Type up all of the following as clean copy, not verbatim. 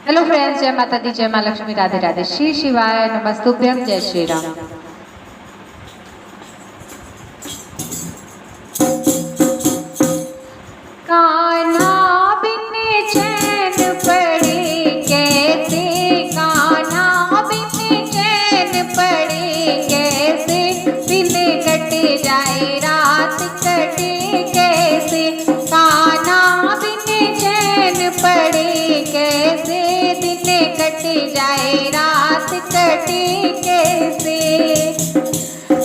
Hello friends, जय माता दी, जय माँ लक्ष्मी, राधे राधे, श्री शिवाय नमस्तुभ्यम, जय श्री राम। कान्हा बिन चैन पड़े कैसे, कान्हा बिन चैन पड़े कैसे, दिन कट जाए रात कटे कैसे, कान्हा बिन चैन पड़े कैसे, दिन कट जाए रात कटे कैसे,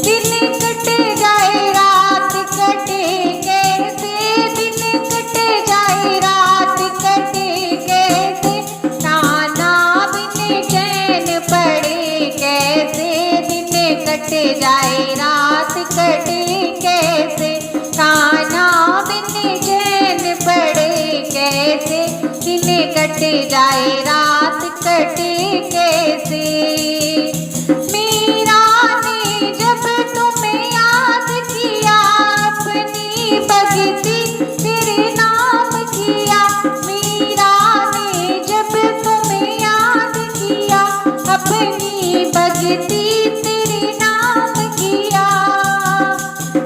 दिन कट जाए रात कटे कैसे, दिन कट जाए रात कटे कैसे, कान्हा बिन चैन पड़े कैसे, दिन कट जाए रात कटे कैसे, कान्हा बिन चैन पड़े कैसे, दिन कट जाए रात कटे कैसे। मीरा ने जब तुम्हें याद किया, अपनी भक्ति तेरे नाम किया, मीरा ने जब तुम्हें याद किया, अपनी भक्ति तेरे नाम किया,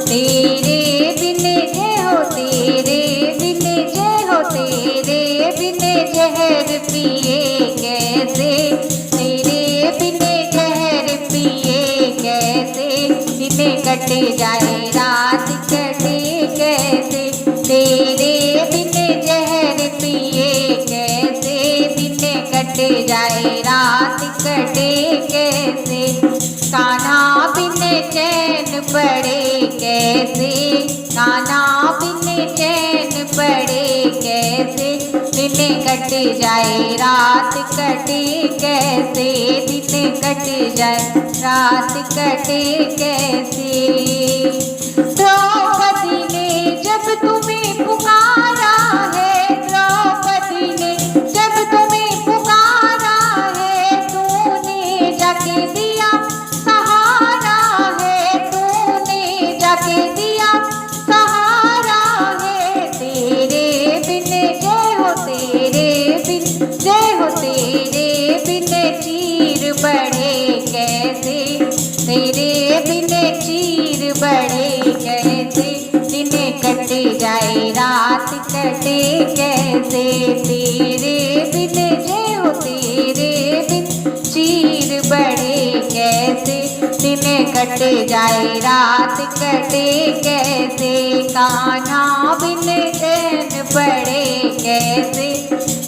तेरे बिन जय हो, तेरे बिन जय हो, तेरे बिन जहर पिए कैसे, तेरे बिन जहर पिए कैसे, दिन कट जाए रात कटे कैसे, तेरे बिन जहर पिए कैसे, दिन कट जाए रात कटे कैसे, कान्हा बिन चैन पड़े कैसे, कान्हा बिन चैन पड़े कैसे, दिन कट जाए रात कटे कैसे, दिन कट जाए रात कटे कैसे। द्रौपदी ने जब तुम्हें पुकारा है, द्रौपदी ने जब तुम्हें पुकारा है, तूने जाके दिया सहारा है, तूने जाके दिया सहारा है, तेरे बिन जय हो, तेरे बिन जय हो, तेरे बिन चीर बढ़े कैसे, तेरे बिन चीर बढ़े कैसे, दिन कट जाए रात कटे कैसे, तेरे बिन जय हो, तेरे बिन चीर बढ़े कैसे, दिन कट जाए रात कटे कैसे, कान्हा बिन चैन पड़े कैसे,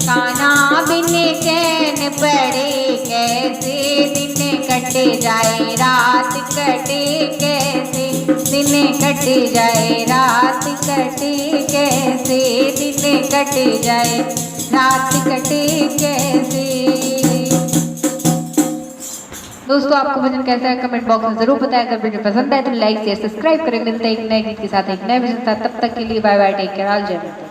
कान्हा बिन चैन पड़े कैसे, दिन कट जाए रात कटे कैसे, दिन कट जाए रात कटे कैसे, दिन कट जाए रात कटे कैसे। दोस्तों, आपको भजन कैसा है कमेंट बॉक्स में जरूर बताएं। अगर वीडियो पसंद आए तो लाइक शेयर सब्सक्राइब करें। मिलते हैं एक नए गीत के साथ, एक नए भजन के साथ। तब तक के लिए bye bye, take care, all जय माता।